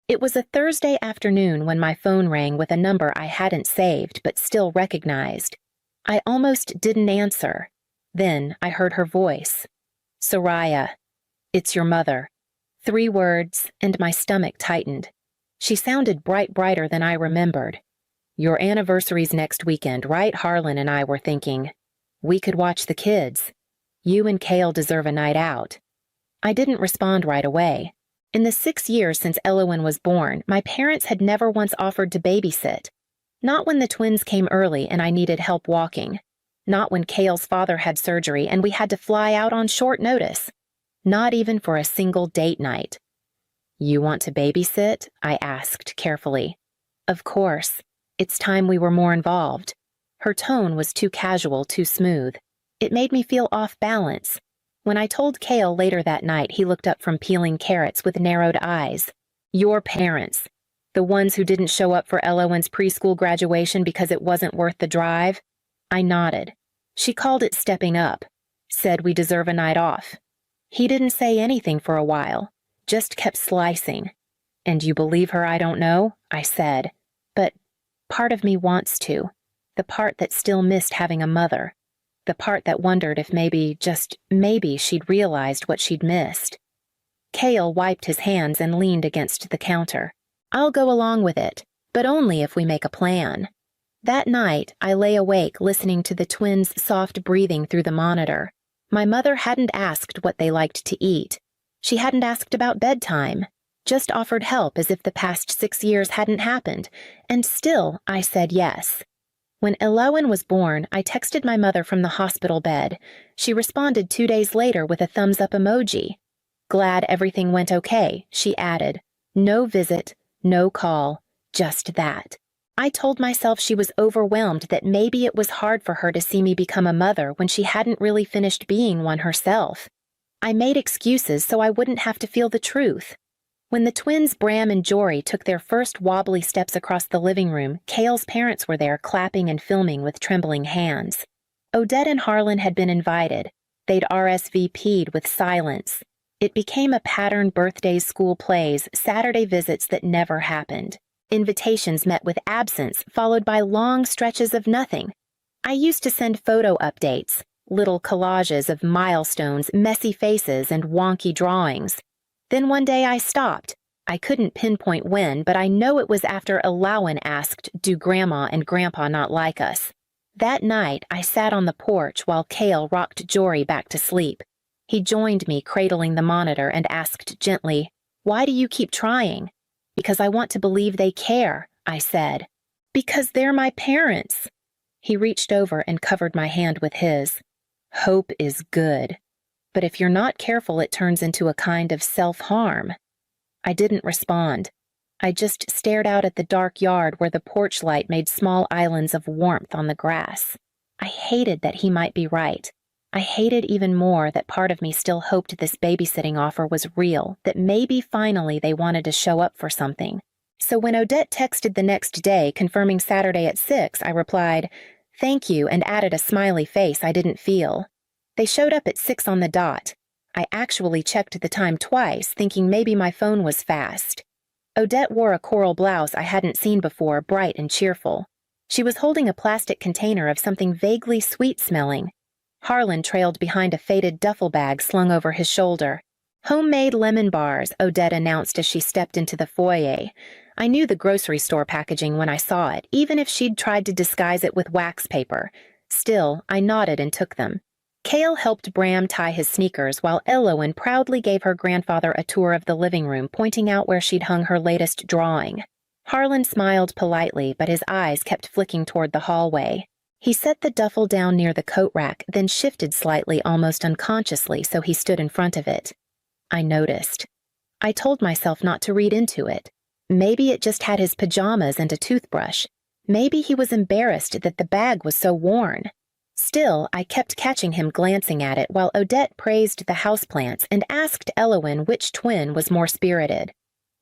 It was a Thursday afternoon when my phone rang with a number I hadn't saved but still recognized. I almost didn't answer. Then I heard her voice. "Soraya, it's your mother." 3 words, and my stomach tightened. She sounded brighter than I remembered. "Your anniversary's next weekend, right?" Harlan and I were thinking. "We could watch the kids. You and Kale deserve a night out." I didn't respond right away. In the 6 years since Elowen was born, my parents had never once offered to babysit. Not when the twins came early and I needed help walking. Not when Kale's father had surgery and we had to fly out on short notice. Not even for a single date night. "You want to babysit?" I asked carefully. "Of course. It's time we were more involved." Her tone was too casual, too smooth. It made me feel off balance. When I told Kale later that night, he looked up from peeling carrots with narrowed eyes. "Your parents. The ones who didn't show up for Elowen's preschool graduation because it wasn't worth the drive?" I nodded. "She called it stepping up. Said we deserve a night off." He didn't say anything for a while. Just kept slicing. "And you believe her, I don't know?" I said. "But part of me wants to. The part that still missed having a mother. The part that wondered if maybe, just maybe, she'd realized what she'd missed." Kale wiped his hands and leaned against the counter. "I'll go along with it, but only if we make a plan." That night, I lay awake listening to the twins' soft breathing through the monitor. My mother hadn't asked what they liked to eat. She hadn't asked about bedtime, just offered help as if the past 6 years hadn't happened, and still I said yes. When Elowen was born, I texted my mother from the hospital bed. She responded 2 days later with a thumbs-up emoji. "Glad everything went okay," she added. "No visit, no call, just that." I told myself she was overwhelmed, that maybe it was hard for her to see me become a mother when she hadn't really finished being one herself. I made excuses so I wouldn't have to feel the truth. When the twins Bram and Jory took their first wobbly steps across the living room, Kale's parents were there clapping and filming with trembling hands. Odette and Harlan had been invited. They'd RSVP'd with silence. It became a pattern: birthdays, school plays, Saturday visits that never happened. Invitations met with absence, followed by long stretches of nothing. I used to send photo updates, little collages of milestones, messy faces, and wonky drawings. Then one day I stopped. I couldn't pinpoint when, but I know it was after Elowen asked, "Do Grandma and Grandpa not like us?" That night, I sat on the porch while Kale rocked Jory back to sleep. He joined me, cradling the monitor, and asked gently, "Why do you keep trying?" "Because I want to believe they care," I said. "Because they're my parents." He reached over and covered my hand with his. "Hope is good. But if you're not careful, it turns into a kind of self-harm." I didn't respond. I just stared out at the dark yard where the porch light made small islands of warmth on the grass. I hated that he might be right. I hated even more that part of me still hoped this babysitting offer was real, that maybe finally they wanted to show up for something. So when Odette texted the next day confirming Saturday at 6, I replied, "Thank you," and added a smiley face I didn't feel. They showed up at 6 on the dot. I actually checked the time twice, thinking maybe my phone was fast. Odette wore a coral blouse I hadn't seen before, bright and cheerful. She was holding a plastic container of something vaguely sweet-smelling. Harlan trailed behind a faded duffel bag slung over his shoulder. "Homemade lemon bars," Odette announced as she stepped into the foyer. I knew the grocery store packaging when I saw it, even if she'd tried to disguise it with wax paper. Still, I nodded and took them. Kale helped Bram tie his sneakers while Elowen proudly gave her grandfather a tour of the living room, pointing out where she'd hung her latest drawing. Harlan smiled politely, but his eyes kept flicking toward the hallway. He set the duffel down near the coat rack, then shifted slightly, almost unconsciously, so he stood in front of it. I noticed. I told myself not to read into it. Maybe it just had his pajamas and a toothbrush. Maybe he was embarrassed that the bag was so worn. Still, I kept catching him glancing at it while Odette praised the houseplants and asked Elowen which twin was more spirited.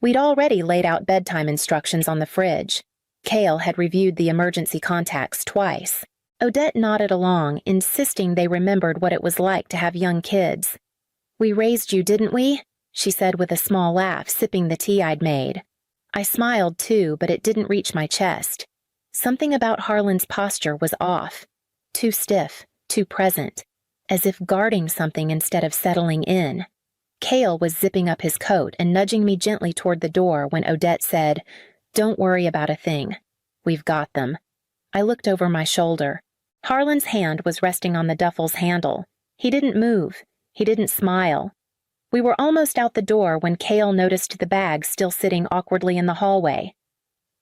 We'd already laid out bedtime instructions on the fridge. Kale had reviewed the emergency contacts twice. Odette nodded along, insisting they remembered what it was like to have young kids. "We raised you, didn't we?" she said with a small laugh, sipping the tea I'd made. I smiled too, but it didn't reach my chest. Something about Harlan's posture was off. Too stiff, too present, as if guarding something instead of settling in. Cale was zipping up his coat and nudging me gently toward the door when Odette said, "Don't worry about a thing. We've got them." I looked over my shoulder. Harlan's hand was resting on the duffel's handle. He didn't move. He didn't smile. We were almost out the door when Cale noticed the bag still sitting awkwardly in the hallway.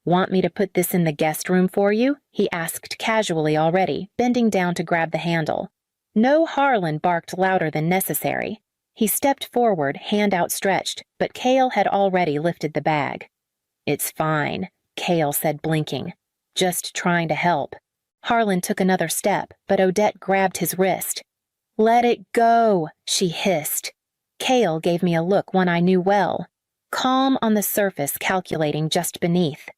"Want me to put this in the guest room for you?" he asked casually already, bending down to grab the handle. No Harlan barked louder than necessary. He stepped forward, hand outstretched, but Cale had already lifted the bag. "It's fine," Cale said, blinking. "Just trying to help." Harlan took another step, but Odette grabbed his wrist. "Let it go," she hissed. Cale gave me a look one I knew well. Calm on the surface, calculating just beneath.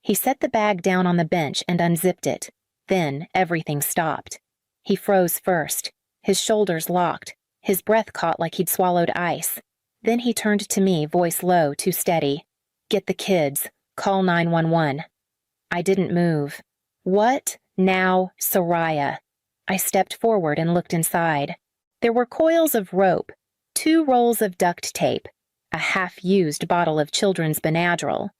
He set the bag down on the bench and unzipped it. Then everything stopped. He froze first. His shoulders locked. His breath caught like he'd swallowed ice. Then he turned to me, voice low, too steady. "Get the kids. Call 911. I didn't move. "What now, Soraya?" I stepped forward and looked inside. There were coils of rope, 2 rolls of duct tape, a half-used bottle of children's Benadryl,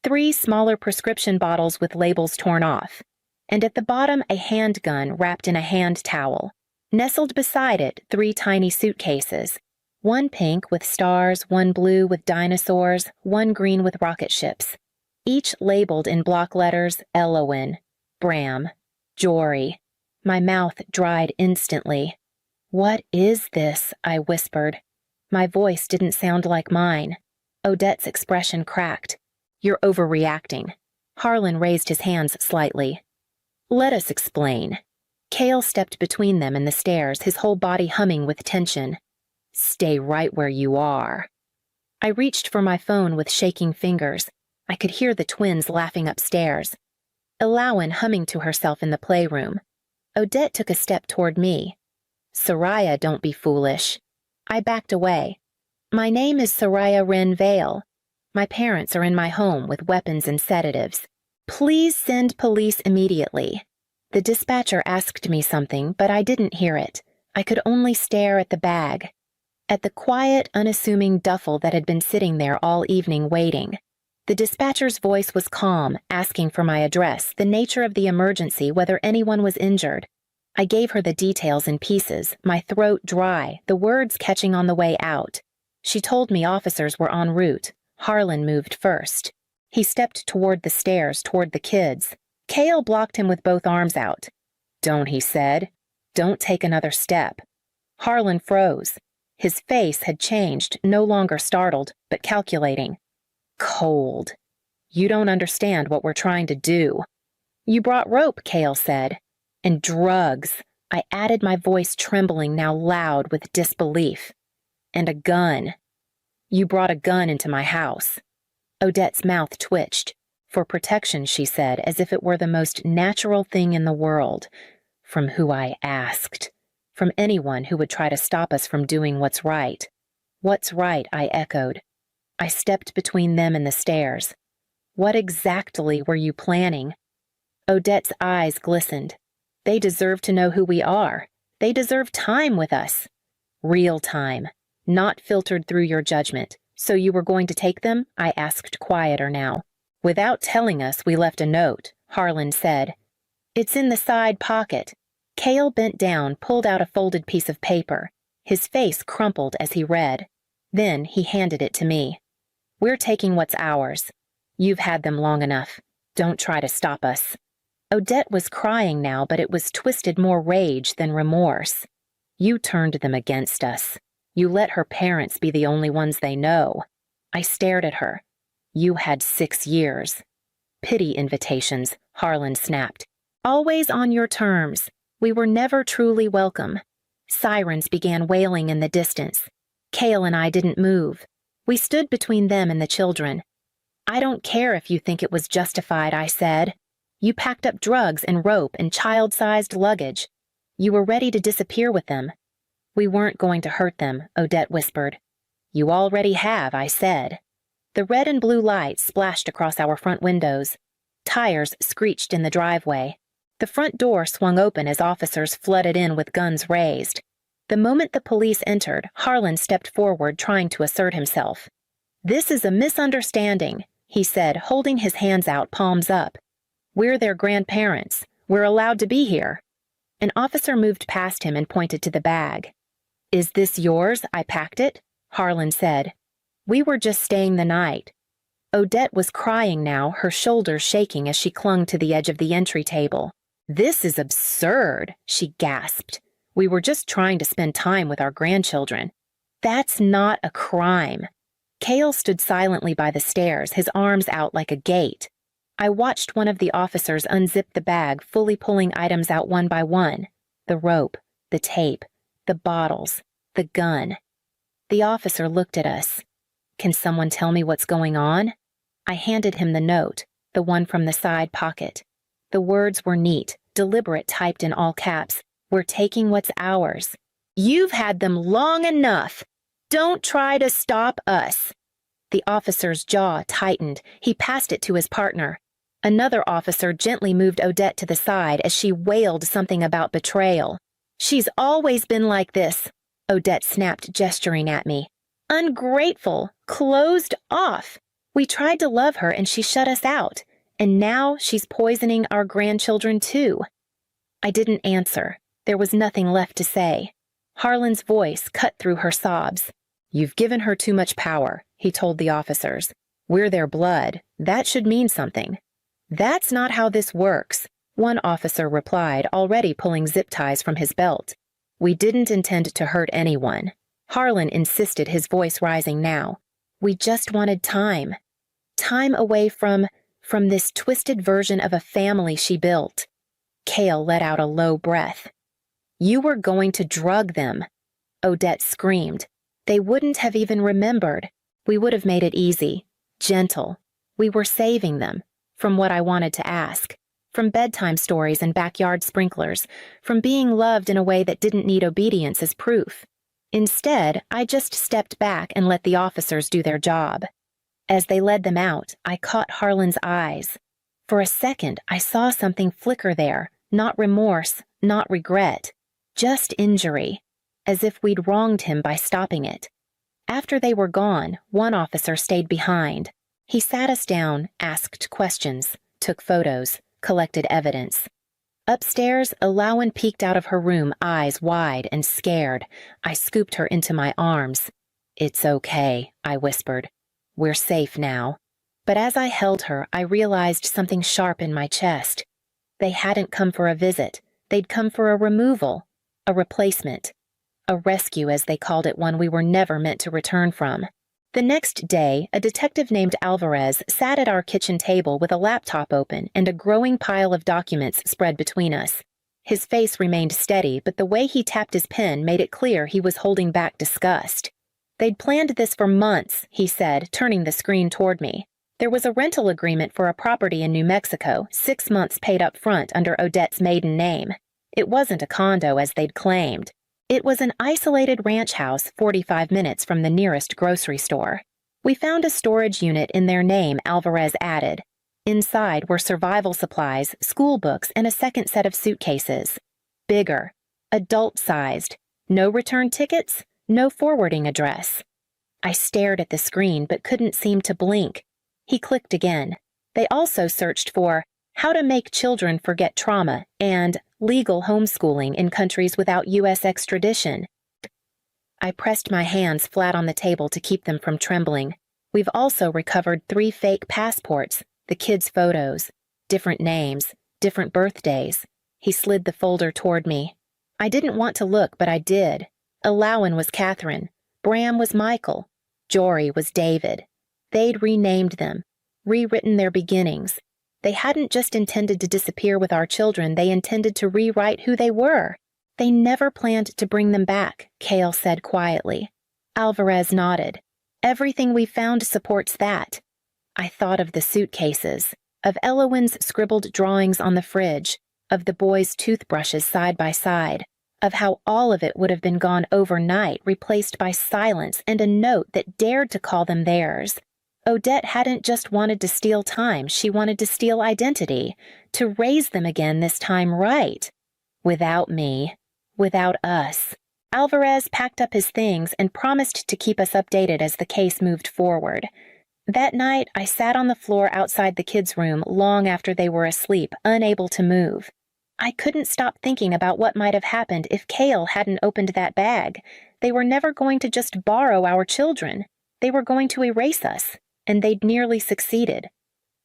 3 smaller prescription bottles with labels torn off, and at the bottom a handgun wrapped in a hand towel. Nestled beside it, 3 tiny suitcases, 1 pink with stars, 1 blue with dinosaurs, 1 green with rocket ships, each labeled in block letters Elowen, Bram, Jory. My mouth dried instantly. "What is this?" I whispered. My voice didn't sound like mine. Odette's expression cracked. "You're overreacting." Harlan raised his hands slightly. "Let us explain." Cale stepped between them and the stairs, his whole body humming with tension. "Stay right where you are." I reached for my phone with shaking fingers. I could hear the twins laughing upstairs. Elowen humming to herself in the playroom. Odette took a step toward me. "Soraya, don't be foolish." I backed away. "My name is Soraya Wren Vale. My parents are in my home with weapons and sedatives. Please send police immediately." The dispatcher asked me something, but I didn't hear it. I could only stare at the bag. At the quiet, unassuming duffel that had been sitting there all evening waiting. The dispatcher's voice was calm, asking for my address, the nature of the emergency, whether anyone was injured. I gave her the details in pieces, my throat dry, the words catching on the way out. She told me officers were en route. Harlan moved first. He stepped toward the stairs, toward the kids. Cale blocked him with both arms out. "Don't," he said. "Don't take another step." Harlan froze. His face had changed, no longer startled, but calculating. "Cold. You don't understand what we're trying to do." "You brought rope," Cale said. "And drugs." I added, my voice trembling, now loud with disbelief. "And a gun." "You brought a gun into my house." Odette's mouth twitched. "For protection," she said, as if it were the most natural thing in the world. "From who I asked. From anyone who would try to stop us from doing what's right." "What's right?" I echoed. I stepped between them and the stairs. "What exactly were you planning?" Odette's eyes glistened. "They deserve to know who we are. They deserve time with us. Real time, not filtered through your judgment. So you were going to take them?" I asked, quieter now. "Without telling us, we left a note," Harlan said. "It's in the side pocket." Cale bent down, pulled out a folded piece of paper. His face crumpled as he read. Then he handed it to me. "We're taking what's ours. You've had them long enough. Don't try to stop us." Odette was crying now, but it was twisted more rage than remorse. "You turned them against us. You let her parents be the only ones they know." I stared at her. "You had 6 years. "Pity invitations," Harlan snapped. "Always on your terms. We were never truly welcome." Sirens began wailing in the distance. Cale and I didn't move. We stood between them and the children. "I don't care if you think it was justified," I said. "You packed up drugs and rope and child-sized luggage. You were ready to disappear with them." "We weren't going to hurt them," Odette whispered. "You already have," I said. The red and blue lights splashed across our front windows. Tires screeched in the driveway. The front door swung open as officers flooded in with guns raised. The moment the police entered, Harlan stepped forward, trying to assert himself. "This is a misunderstanding," he said, holding his hands out, palms up. "We're their grandparents. We're allowed to be here." An officer moved past him and pointed to the bag. "Is this yours? I packed it," Harlan said. "We were just staying the night." Odette was crying now, her shoulders shaking as she clung to the edge of the entry table. "This is absurd," she gasped. "We were just trying to spend time with our grandchildren." "That's not a crime." Cale stood silently by the stairs, his arms out like a gate. I watched one of the officers unzip the bag, fully pulling items out one by one. The rope, the tape, the bottles, the gun. The officer looked at us. "Can someone tell me what's going on?" I handed him the note, the one from the side pocket. The words were neat, deliberate, typed in all caps. "We're taking what's ours." "You've had them long enough. Don't try to stop us." The officer's jaw tightened. He passed it to his partner. Another officer gently moved Odette to the side as she wailed something about betrayal. "She's always been like this," Odette snapped, gesturing at me. "Ungrateful, closed off. We tried to love her and she shut us out, and now she's poisoning our grandchildren too." I didn't answer. There was nothing left to say. Harlan's voice cut through her sobs. "You've given her too much power," he told the officers. "We're their blood. That should mean something." "That's not how this works," one officer replied, already pulling zip ties from his belt. "We didn't intend to hurt anyone." Harlan insisted, his voice rising now. "We just wanted time. Time away from this twisted version of a family she built." Cale let out a low breath. "You were going to drug them," Odette screamed. "They wouldn't have even remembered. We would have made it easy, gentle. We were saving them from what I wanted to ask, from bedtime stories and backyard sprinklers, from being loved in a way that didn't need obedience as proof. Instead, I just stepped back and let the officers do their job. As they led them out, I caught Harlan's eyes. For a second, I saw something flicker there, not remorse, not regret, just injury, as if we'd wronged him by stopping it. After they were gone, one officer stayed behind. He sat us down, asked questions, took photos, collected evidence. Upstairs, Alawan peeked out of her room, eyes wide and scared. I scooped her into my arms. "It's okay," I whispered. "We're safe now." But as I held her, I realized something sharp in my chest. They hadn't come for a visit. They'd come for a removal, a replacement, a rescue, as they called it, one we were never meant to return from. The next day, a detective named Alvarez sat at our kitchen table with a laptop open and a growing pile of documents spread between us. His face remained steady, but the way he tapped his pen made it clear he was holding back disgust. "They'd planned this for months," he said, turning the screen toward me. "There was a rental agreement for a property in New Mexico, 6 months paid up front under Odette's maiden name. It wasn't a condo, as they'd claimed. It was an isolated ranch house 45 minutes from the nearest grocery store. We found a storage unit in their name," Alvarez added. "Inside were survival supplies, school books, and a second set of suitcases. Bigger, adult-sized, no return tickets, no forwarding address." I stared at the screen but couldn't seem to blink. He clicked again. They also searched for "how to make children forget trauma" and "legal homeschooling in countries without U.S. extradition." I pressed my hands flat on the table to keep them from trembling. "We've also recovered 3 fake passports, the kids' photos, different names, different birthdays." He slid the folder toward me. I didn't want to look, but I did. Alawan was Catherine. Bram was Michael. Jory was David. They'd renamed them, rewritten their beginnings. They hadn't just intended to disappear with our children, they intended to rewrite who they were. "They never planned to bring them back," Cale said quietly. Alvarez nodded. "Everything we found supports that." I thought of the suitcases, of Elowen's scribbled drawings on the fridge, of the boys' toothbrushes side by side, of how all of it would have been gone overnight, replaced by silence and a note that dared to call them theirs. Odette hadn't just wanted to steal time, she wanted to steal identity, to raise them again this time right. Without me. Without us. Alvarez packed up his things and promised to keep us updated as the case moved forward. That night, I sat on the floor outside the kids' room long after they were asleep, unable to move. I couldn't stop thinking about what might have happened if Cale hadn't opened that bag. They were never going to just borrow our children. They were going to erase us, and they'd nearly succeeded.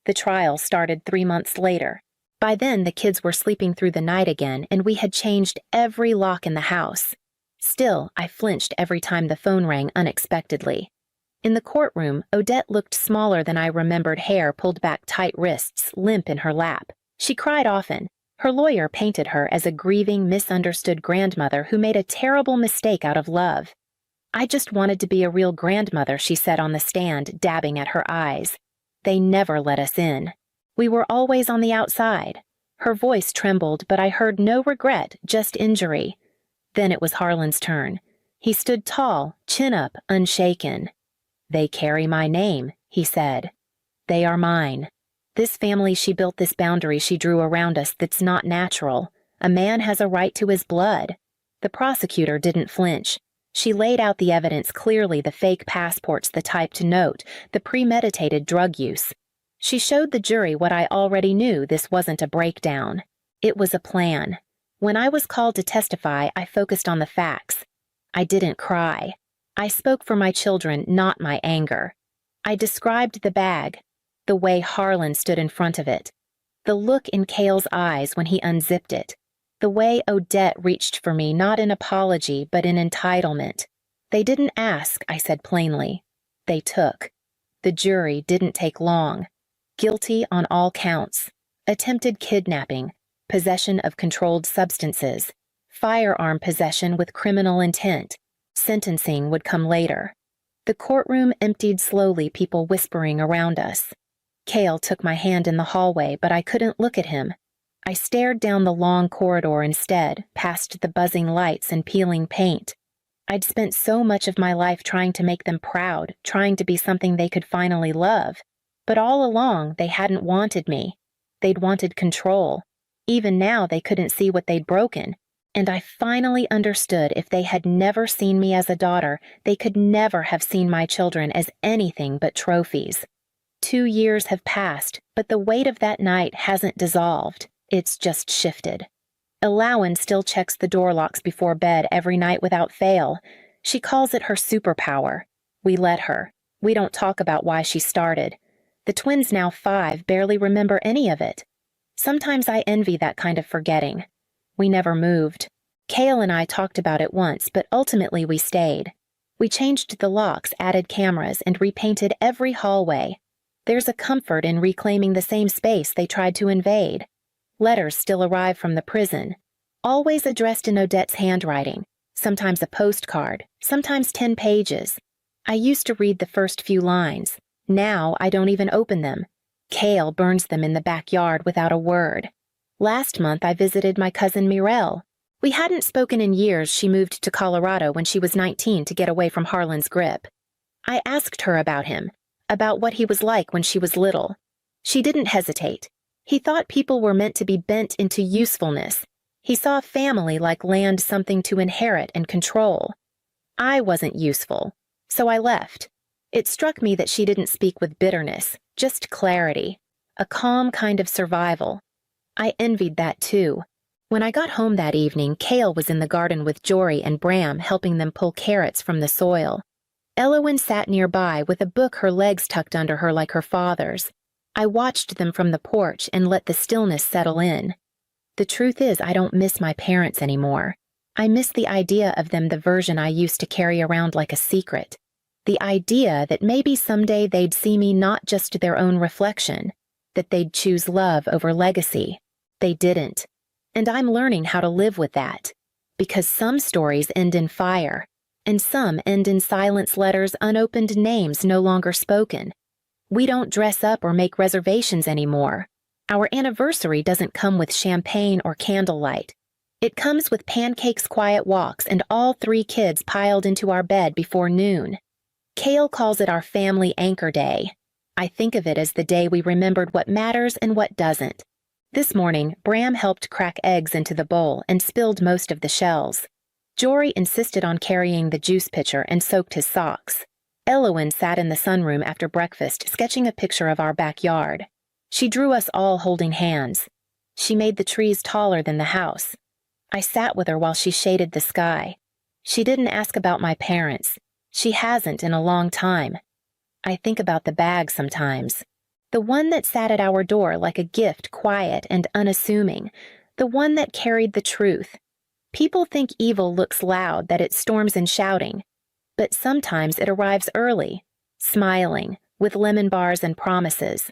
The trial started 3 months later. By then, the kids were sleeping through the night again, and we had changed every lock in the house. Still, I flinched every time the phone rang unexpectedly. In the courtroom, Odette looked smaller than I remembered, hair pulled back, tight wrists, limp in her lap. She cried often. Her lawyer painted her as a grieving, misunderstood grandmother who made a terrible mistake out of love. "I just wanted to be a real grandmother," she said on the stand, dabbing at her eyes. They never let us in. We were always on the outside. Her voice trembled, but I heard no regret, just injury. Then it was Harlan's turn. He stood tall, chin up, unshaken. "They carry my name," he said. "They are mine. This family she built, this boundary she drew around us that's not natural. A man has a right to his blood." The prosecutor didn't flinch. She laid out the evidence clearly, the fake passports, the typed note, the premeditated drug use. She showed the jury what I already knew: this wasn't a breakdown. It was a plan. When I was called to testify, I focused on the facts. I didn't cry. I spoke for my children, not my anger. I described the bag, the way Harlan stood in front of it, the look in Cale's eyes when he unzipped it, the way Odette reached for me, not in apology, but in entitlement. "They didn't ask," I said plainly. They took. The jury didn't take long. Guilty on all counts. Attempted kidnapping, possession of controlled substances, firearm possession with criminal intent. Sentencing would come later. The courtroom emptied slowly, people whispering around us. Cale took my hand in the hallway, but I couldn't look at him. I stared down the long corridor instead, past the buzzing lights and peeling paint. I'd spent so much of my life trying to make them proud, trying to be something they could finally love. But all along, they hadn't wanted me. They'd wanted control. Even now, they couldn't see what they'd broken. And I finally understood, if they had never seen me as a daughter, they could never have seen my children as anything but trophies. 2 years have passed, but the weight of that night hasn't dissolved. It's just shifted. Alawan still checks the door locks before bed every night without fail. She calls it her superpower. We let her. We don't talk about why she started. The twins, now 5, barely remember any of it. Sometimes I envy that kind of forgetting. We never moved. Cale and I talked about it once, but ultimately we stayed. We changed the locks, added cameras, and repainted every hallway. There's a comfort in reclaiming the same space they tried to invade. Letters still arrive from the prison, always addressed in Odette's handwriting, sometimes a postcard, sometimes 10 pages. I used to read the first few lines. Now I don't even open them. Cale burns them in the backyard without a word. Last month I visited my cousin Mirelle. We hadn't spoken in years. She moved to Colorado when she was 19 to get away from Harlan's grip. I asked her about him, about what he was like when she was little. She didn't hesitate. He thought people were meant to be bent into usefulness. He saw family like land, something to inherit and control. I wasn't useful, so I left. It struck me that she didn't speak with bitterness, just clarity, a calm kind of survival. I envied that too. When I got home that evening, Cale was in the garden with Jory and Bram, helping them pull carrots from the soil. Elowen sat nearby with a book, her legs tucked under her like her father's. I watched them from the porch and let the stillness settle in. The truth is, I don't miss my parents anymore. I miss the idea of them, the version I used to carry around like a secret. The idea that maybe someday they'd see me not just their own reflection, that they'd choose love over legacy. They didn't. And I'm learning how to live with that. Because some stories end in fire, and some end in silence, letters, unopened names no longer spoken. We don't dress up or make reservations anymore. Our anniversary doesn't come with champagne or candlelight. It comes with pancakes, quiet walks, and all 3 kids piled into our bed before noon. Cale calls it our family anchor day. I think of it as the day we remembered what matters and what doesn't. This morning, Bram helped crack eggs into the bowl and spilled most of the shells. Jory insisted on carrying the juice pitcher and soaked his socks. Elowen sat in the sunroom after breakfast, sketching a picture of our backyard. She drew us all holding hands. She made the trees taller than the house. I sat with her while she shaded the sky. She didn't ask about my parents. She hasn't in a long time. I think about the bag sometimes. The one that sat at our door like a gift, quiet and unassuming. The one that carried the truth. People think evil looks loud, that it storms in shouting. But sometimes it arrives early, smiling, with lemon bars and promises.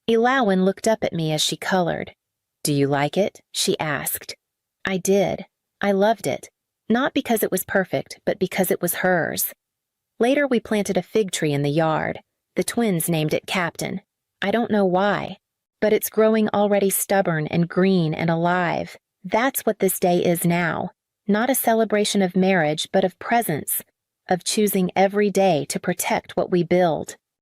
Elowen looked up at me as she colored. "Do you like it?" she asked. I did. I loved it. Not because it was perfect, but because it was hers. Later we planted a fig tree in the yard. The twins named it Captain. I don't know why, but it's growing already stubborn and green and alive. That's what this day is now. Not a celebration of marriage, but of presence, of choosing every day to protect what we build.